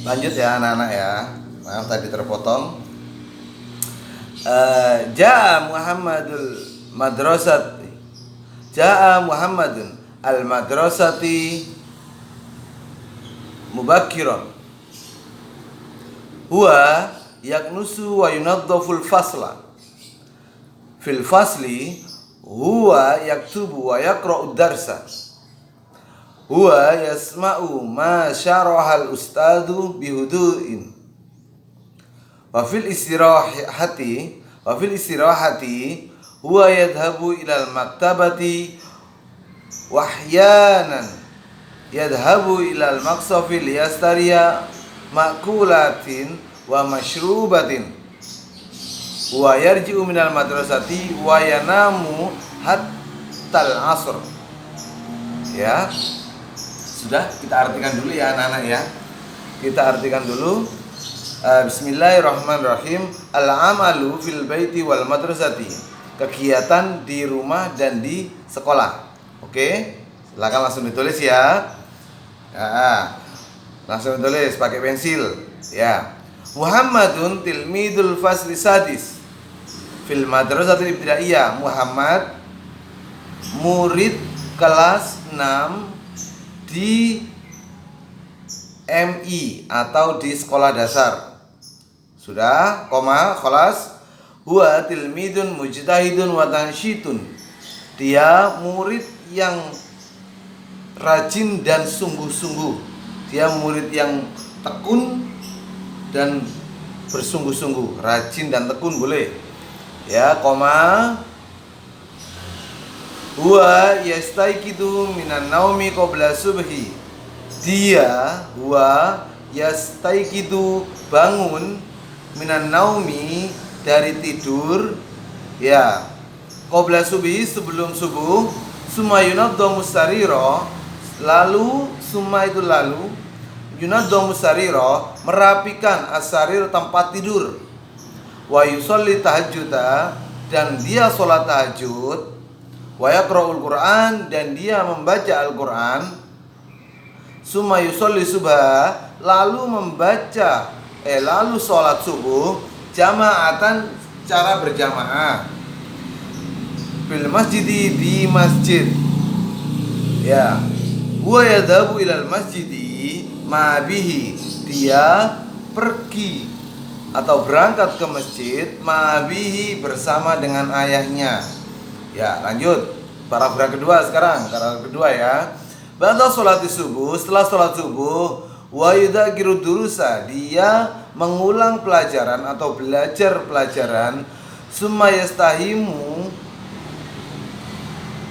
Lanjut ya anak-anak ya. Maaf tadi terpotong. Ja'a Muhammadul madrasati. Ja'a Muhammadun al madrasati mubakkiran. Huwa yaknusu wa yunaddaful fasla. Fil fasli huwa yaktubu wa yaqra'u darsa. Huwa yasma'u ma syarahal ustadu bihudu'in. Wa fil istirahati huwa yadhabu ilal maktabati wahyanan yadhabu ilal maqsafi liyastariya ma'kulatin wa mashrubatin. Wa yarji'u minal madrasati wa yanamu hattal asr. Ya. Sudah, kita artikan dulu ya anak-anak ya. Kita artikan dulu. Bismillahirrahmanirrahim. Al-amalu fil baiti wal madrasati. Kegiatan di rumah dan di sekolah. Oke? Silakan langsung ditulis ya. Langsung ditulis pakai pensil ya. Muhammadun tilmidul fasli sadis fil madrasatil ibtidaiyah. Muhammad murid kelas 6 di MI atau di sekolah dasar. Sudah, koma, kholas. Huwa tilmidun mujtahidun wa tansyitun. Dia murid yang rajin dan sungguh-sungguh. Dia murid yang tekun dan bersungguh-sungguh. Rajin dan tekun boleh. Ya, koma. Huwa yastaiqidu minan naumi qabla subhi. Dia huwa yastaiqidu bangun minan naumi dari tidur ya qabla subhi sebelum subuh. Summa yunaddamu sarira, lalu summa itu lalu yunaddamu sarira merapikan asarir tempat tidur. Wa yusolli tahajjuda, dan dia sholat tahajud. Wa yaqra'ul Qur'an, dan dia membaca Al-Qur'an. Summa yusolli subha, lalu lalu sholat subuh jama'atan, cara berjamaah. Fil masjidi, di masjid. Ya. Huwa yadhabu ilal masjidi ma bihi, dia pergi atau berangkat ke masjid ma bihi bersama dengan ayahnya. Ya, lanjut. Paragraf kedua sekarang. Paragraf kedua ya. Ba'da sholati subuh, setelah sholat subuh, wa yudzakiru durusa, dia mengulang pelajaran atau belajar pelajaran. Summa yastahimu,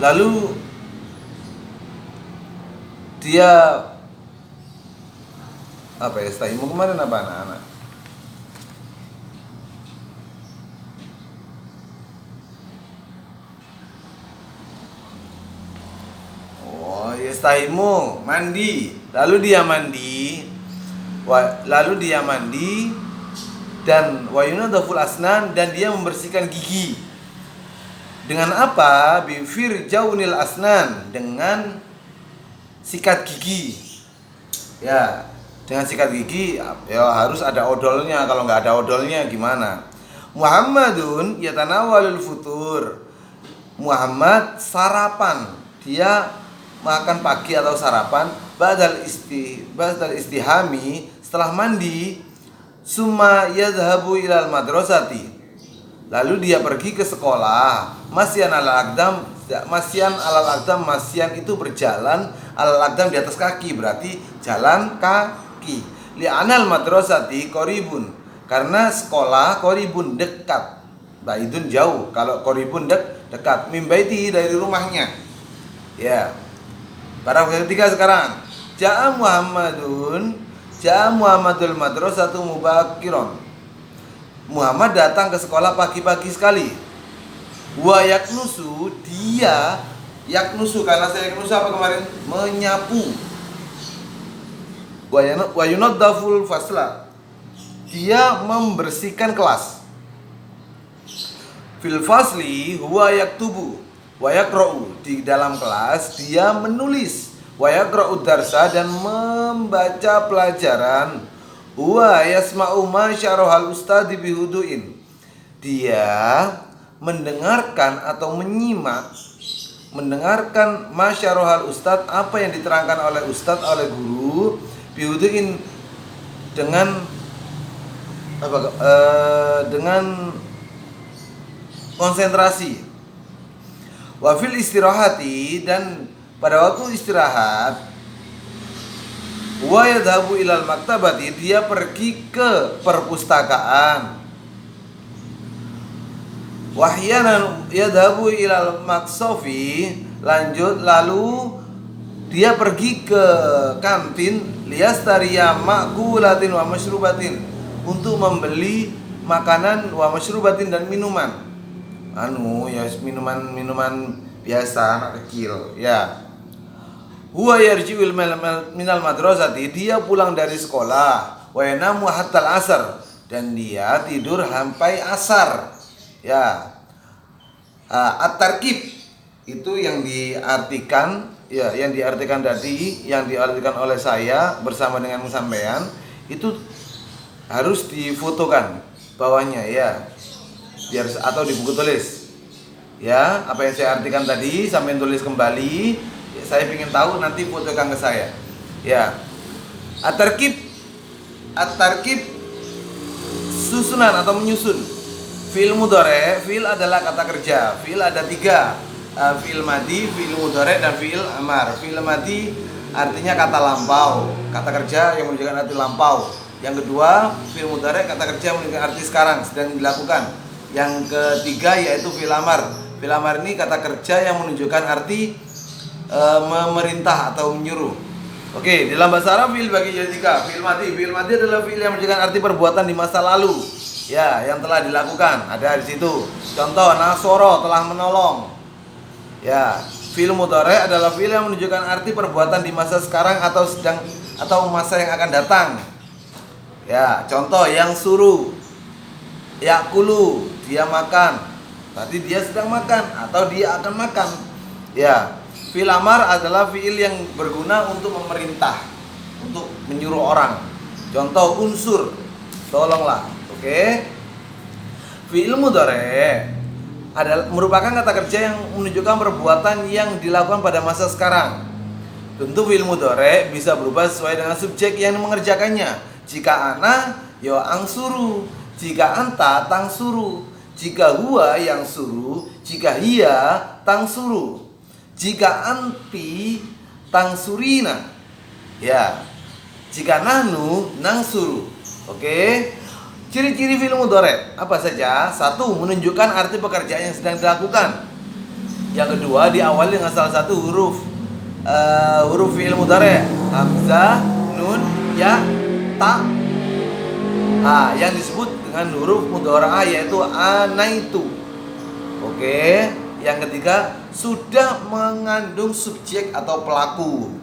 lalu dia yastahimu kemarin apa anak-anak? Yastahimu, mandi. Lalu dia mandi dan wa yunadhaful asnan, dan dia membersihkan gigi. Dengan apa? Bifir jaunil asnan, dengan sikat gigi. Ya, dengan sikat gigi ya harus ada odolnya. Kalau nggak ada odolnya gimana? Muhammadun yatanawalul futur. Muhammad sarapan, dia makan pagi atau sarapan. Ba'dal istihami, setelah mandi. Summa yadhabu ilal madrasati, lalu dia pergi ke sekolah. Masyan alal aqdam, masyan itu berjalan, alal aqdam di atas kaki, berarti jalan kaki. Li'anal madrasati qaribun, karena sekolah qaribun dekat, baidun jauh, kalau qaribun dekat, mimbaiti dari rumahnya. Ya. Paragraf ketiga sekarang. Ja'a Muhammadul madrasatu mubakkiran. Muhammad datang ke sekolah pagi-pagi sekali. Wa yaknusu, dia yaknusu, karena saya yaknusu apa kemarin? Menyapu. Wa yunaddaful fasla, dia membersihkan kelas. Fil fasli huwa yaktubu wa yaqra'u, di dalam kelas dia menulis. Wa yaqra'u darsa, dan membaca pelajaran. Huwa yasma'u ma syarahal ustadi bihuduin. Dia mendengarkan atau mendengarkan masyarohal ustadz, apa yang diterangkan oleh ustadz, oleh guru, bihuduin, dengan dengan konsentrasi. Wafil istirahati, dan pada waktu istirahat, wa yadhabu ilal maktabati, dia pergi ke perpustakaan. Wahyanan yadhabu ilal maksofi, lalu dia pergi ke kantin, liyastariya ma'kulatin wa masyrubatin, untuk membeli makanan, wa masyrubatin, dan minuman. Minuman biasa anak kecil, ya. Huwa yarji'ul minal madrasati, dia pulang dari sekolah, wa yanamu hatta al-asar, dan dia tidur sampai asar. Ya, at-tarkib itu yang diartikan, ya, yang diartikan tadi, yang diartikan oleh saya bersama dengan sampean, itu harus difotokan bawahnya, ya, biar, atau di buku tulis, ya, apa yang saya artikan tadi sampean tulis kembali. Saya ingin tahu, nanti fotokan ke saya, ya. At-tarkib susunan atau menyusun. Fi'il mudhari', fi'il adalah kata kerja. Fi'il ada 3, fi'il madhi, fi'il mudhari', dan fi'il amar. Fi'il madhi artinya kata lampau, kata kerja yang menunjukkan arti lampau. Yang kedua, fi'il mudhari', kata kerja yang menunjukkan arti sekarang, sedang dilakukan. Yang ketiga yaitu fi'il amar. Fi'il amar ini kata kerja yang menunjukkan arti memerintah atau menyuruh. Oke, dalam bahasa Arab fi'il bagi jadi 3. Fi'il madhi adalah fi'il yang menunjukkan arti perbuatan di masa lalu, ya, yang telah dilakukan, ada di situ. Contoh, nasoro, telah menolong. Ya, fi'il mudhari' adalah fi'il yang menunjukkan arti perbuatan di masa sekarang atau masa yang akan datang. Ya, contoh, yang suruh, yakulu, dia makan. Tadi dia sedang makan atau dia akan makan. Ya, fi'il amar adalah fi'il yang berguna untuk memerintah, untuk menyuruh orang. Contoh, unsur, tolonglah. Oke. Fi'il mudhari' adalah merupakan kata kerja yang menunjukkan perbuatan yang dilakukan pada masa sekarang. Tentu fi'il mudhari' bisa berubah sesuai dengan subjek yang mengerjakannya. Jika ana, ya angsuru. Jika anta, tangsuru. Jika huwa, yang suruh. Jika hiya, tangsuru. Jika anti, tangsurina. Ya. Jika nahnu, nangsuru. Oke. Ciri-ciri fi'il mudhari' apa saja? 1. Menunjukkan arti pekerjaan yang sedang dilakukan. Yang kedua, diawali dengan salah satu huruf fi'il mudhari', hamzah, nun, ya, ta. Yang disebut dengan huruf mudhara'ah yaitu anaitu. Oke. Yang ketiga, sudah mengandung subjek atau pelaku.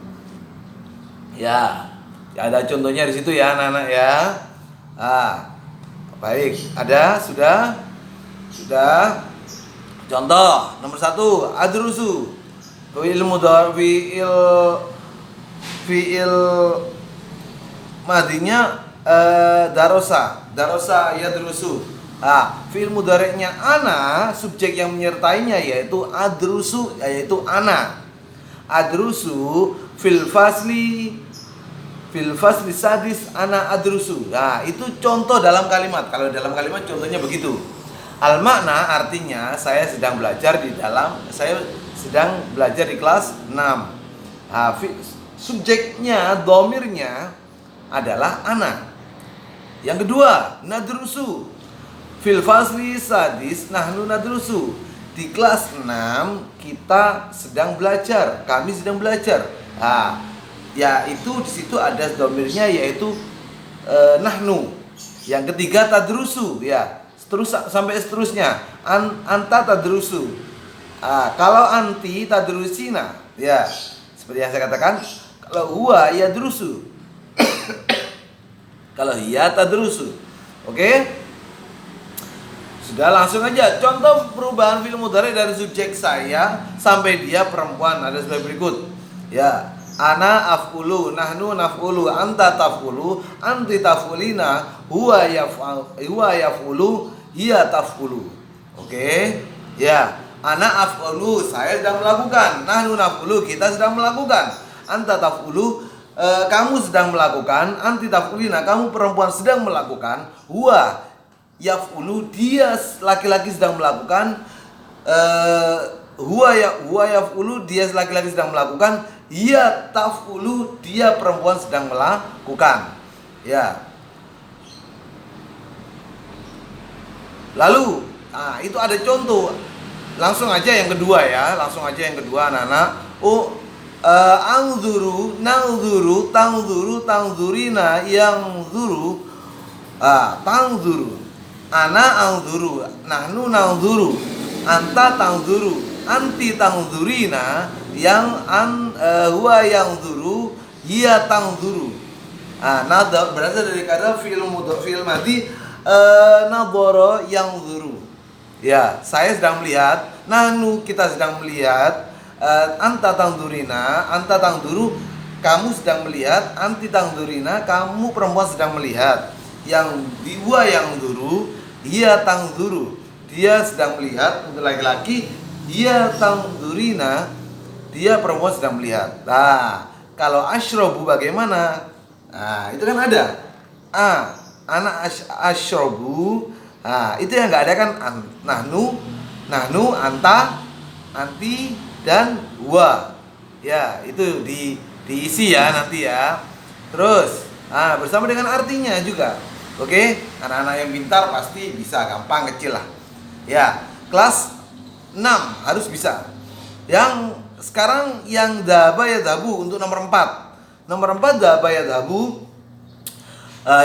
Ya, ada contohnya di situ ya, anak-anak ya. Baik, ada, sudah. Contoh nomor 1, adrusu. Fi'il mudhari', fi'il madhinya darosa yadrusu. Fi'il mudhari'nya ana, subjek yang menyertainya yaitu adrusu, yaitu ana. Adrusu fil fasli sadis ana adrusu. Itu contoh dalam kalimat. Kalau dalam kalimat contohnya begitu. Al makna artinya saya sedang belajar di kelas 6. Subjeknya, domirnya adalah ana. Yang kedua, nadrusu. Fil fasli sadis nahnu nadrusu. Di kelas 6 kita sedang belajar, kami sedang belajar. Ya, itu di situ ada domirnya yaitu nahnu. Yang ketiga, tadrusu, ya. Sampai seterusnya. Anta tadrusu. Kalau anti tadrusina, ya. Seperti yang saya katakan, kalau huwa yadrusu. Kalau hiya tadrusu. Oke? Sudah, langsung aja. Contoh perubahan fi'il mudhari' dari subjek saya sampai dia perempuan ada sebagai berikut. Ya. Ana af'ulu, nahnu naf'ulu, anta taf'ulu, anti taf'ulina, huwa yaf'ulu, hiya taf'ulu. Oke? Ya, ana af'ulu, saya sedang melakukan. Nahnu naf'ulu, kita sedang melakukan. Anta taf'ulu, kamu sedang melakukan. Anti taf'ulina, kamu perempuan sedang melakukan. Huwa yaf'ulu, dia laki-laki sedang melakukan. Huwa yaf'ulu, dia laki-laki sedang melakukan. Hiya taf'ulu, dia perempuan sedang melakukan. Ya. Lalu, itu ada contoh. Langsung aja yang kedua ya, anak-anak. Anzuru, nangzuru, tangzuru, tangzurina, yanzuru. Tangzuru. Ana anzuru, nahnu nangzuru, anta tangzuru, anti tangzurina, huwa yanzuru, hiya tangzuru. Nadhar berasal dari kata fi'il madhi, nadhara yanzuru. Ya, saya sedang melihat. Nahnu, kita sedang melihat. Anta tangzurina, anta tangzuru, kamu sedang melihat. Anti tangzurina, kamu perempuan sedang melihat. Yang huwa yanzuru, hiya tangzuru, dia sedang melihat untuk laki-laki. Hiya tangzurina, dia perempuan sedang melihat. Kalau asyrobu bagaimana? Itu kan ada. Anak asyrobu. Itu yang nggak ada kan? Nahnu, anta, anti, dan huwa. Ya, itu diisi ya nanti ya. Terus, bersama dengan artinya juga. Oke, anak-anak yang pintar pasti bisa, gampang, kecil lah. Ya, kelas 6 harus bisa. Yang sekarang yang dhaba ya dhabu untuk nomor 4. Nomor 4 dhaba ya dhabu.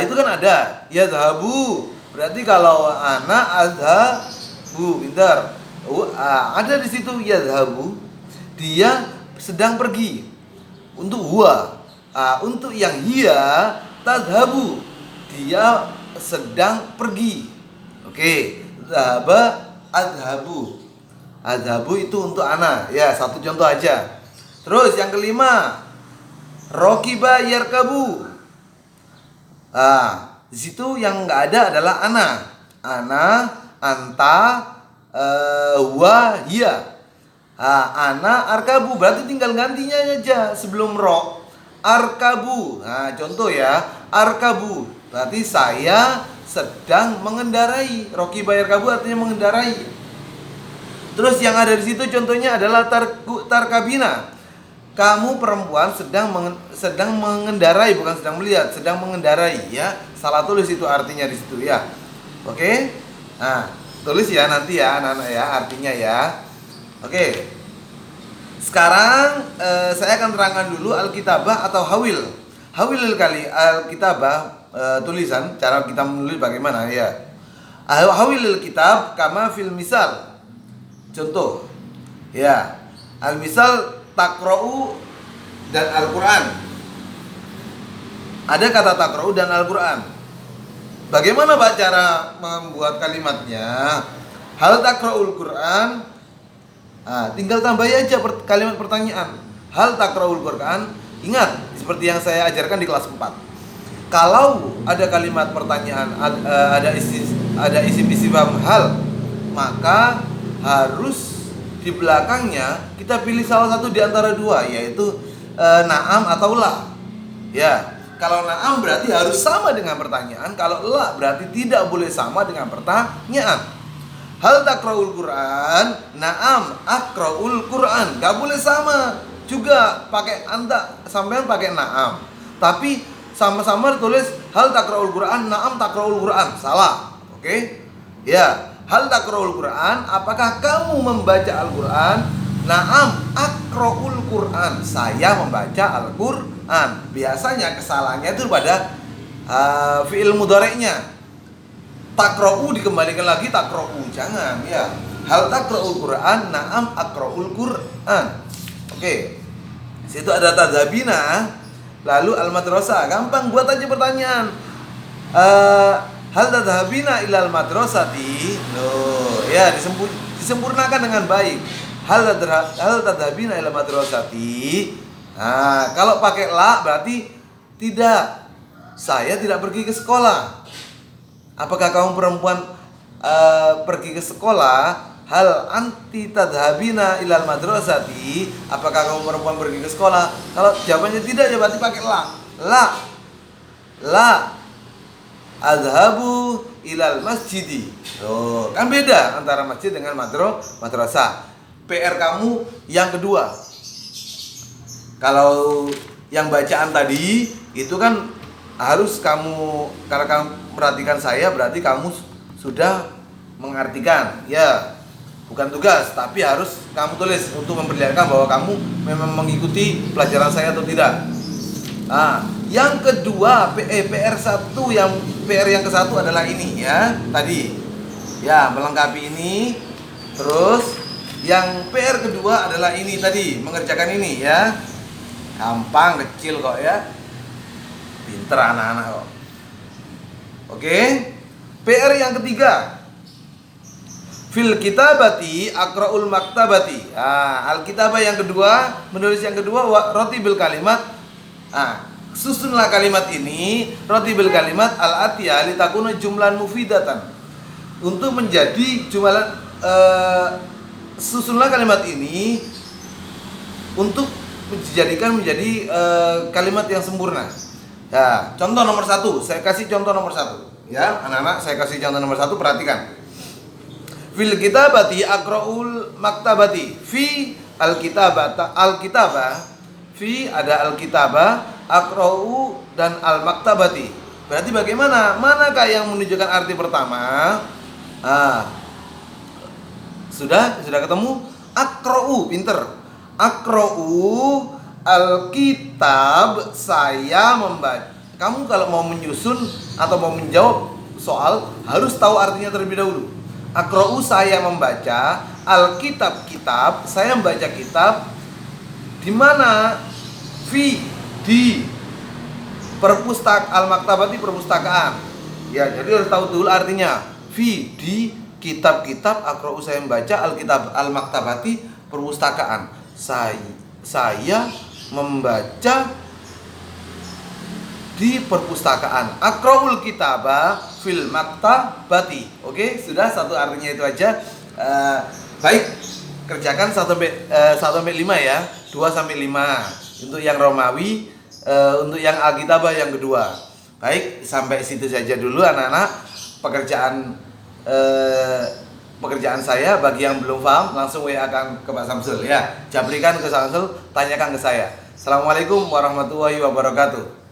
Itu kan ada ya dhabu. Berarti kalau anak adhabu, pintar. Ada di situ ya dhabu. Dia sedang pergi. Untuk huwa. Untuk yang hiya tadhabu. Dia sedang pergi. Oke, dhaba adhabu. Adhabu itu untuk anak. Ya, satu contoh aja. Terus yang kelima, rokiba yarkabu. Di situ yang nggak ada adalah ana. Ana, anta, huwa, hiya. Ana arkabu, berarti tinggal gantinya aja sebelum ro. Arkabu. Contoh ya, arkabu. Berarti saya sedang mengendarai. Rokiba yarkabu artinya mengendarai. Terus yang ada di situ contohnya adalah tarkabina. Kamu perempuan sedang mengendarai, bukan sedang melihat, sedang mengendarai ya. Salah tulis itu artinya di situ ya. Oke? Tulis ya nanti ya anak-anak ya artinya ya. Oke. Sekarang saya akan terangkan dulu alkitabah atau hawil. Hawil kali alkitabah, tulisan, cara kita menulis bagaimana ya. Hawil kitab kama fil misal. Contoh, ya, al-misal takra'u dan Al-Quran. Ada kata takra'u dan Al-Quran. Bagaimana Pak cara membuat kalimatnya? Hal takra'ul Quran. Tinggal tambahi aja kalimat pertanyaan. Hal takra'ul Quran. Ingat, seperti yang saya ajarkan di kelas 4. Kalau ada kalimat pertanyaan, ada isim istifham hal, maka harus di belakangnya kita pilih salah satu di antara dua, yaitu na'am atau la. Ya, kalau na'am berarti harus sama dengan pertanyaan, kalau la berarti tidak boleh sama dengan pertanyaan. Hal takra'ul Quran, na'am akra'ul Quran, gak boleh sama juga pakai anta, sampean pakai na'am. Tapi sama-sama tulis hal takra'ul Quran, na'am takra'ul Quran, salah. Oke? Ya. Hal takra'ul Quran, apakah kamu membaca Al-Quran? Na'am akra'ul Quran, saya membaca Al-Quran. Biasanya kesalahannya itu pada fi'il mudhari'nya. Takra'u dikembalikan lagi takra'u, jangan ya. Hal takra'ul Quran, na'am akra'ul Quran. Oke. Situ ada tadzabina. Lalu al-madrasah, gampang, buat aja pertanyaan. Hal tadhabina ilal madrasati. Ya, disempurnakan dengan baik. Hal tadhabina ilal madrasati. Nah, kalau pakai la berarti tidak. Saya tidak pergi ke sekolah. Apakah kamu perempuan pergi ke sekolah? Hal anti tadhabina ilal madrasati? Apakah kamu perempuan pergi ke sekolah? Kalau jawabannya tidak, ya berarti pakai la. La adhabu ilal masjidi. Oh, kan beda antara masjid dengan madrasah. PR kamu yang kedua. Kalau yang bacaan tadi itu kan harus kamu, kalau kamu perhatikan saya berarti kamu sudah mengartikan, ya. Bukan tugas, tapi harus kamu tulis untuk memperlihatkan bahwa kamu memang mengikuti pelajaran saya atau tidak. Nah, yang kedua PR yang ke satu adalah ini ya, tadi. Ya, melengkapi ini. Terus yang PR kedua adalah ini tadi, mengerjakan ini ya. Gampang, kecil kok ya. Pinter anak-anak kok. Oke. PR yang ketiga. Fil kitabati aqra'ul maktabati. Nah, al-kitabah yang kedua, menulis yang kedua roti bil kalimat. Nah, susunlah kalimat ini, roti bil kalimat al-atiyah litakuna jumlan mufidatan. Untuk menjadi jumlah susunlah kalimat ini untuk dijadikan menjadi kalimat yang sempurna. Ya, contoh nomor 1, saya kasih contoh nomor 1. Ya, anak-anak, saya kasih contoh nomor 1, perhatikan. Fil kitabati aqra'ul maktabati. Fi al-kitabah. Fi ada al-kitabah, aqra'u dan al-maktabati. Berarti bagaimana? Manakah yang menunjukkan arti pertama? Sudah ketemu? Aqra'u, pinter. Aqra'u Alkitab, saya membaca. Kamu kalau mau menyusun atau mau menjawab soal harus tahu artinya terlebih dahulu. Aqra'u, saya membaca. Alkitab, kitab, saya membaca kitab. Di mana? Di al-maktabati, perpustakaan. Ya, jadi harus tahu dulu artinya. Di kitab-kitab, aqra'u, saya membaca. Alkitab, al-maktabati, perpustakaan. Saya membaca di perpustakaan. Aqra'ul kitabah fil maktabati. Oke, sudah, satu artinya itu aja. Baik, kerjakan 1 sampai 5 ya. 2 sampai 5 untuk yang Romawi, untuk yang Alkitabah yang kedua. Baik, sampai situ saja dulu anak-anak pekerjaan saya. Bagi yang belum paham langsung WA kan ke Pak Samsul ya. Jabrikan ke Samsul, tanyakan ke saya. Assalamualaikum warahmatullahi wabarakatuh.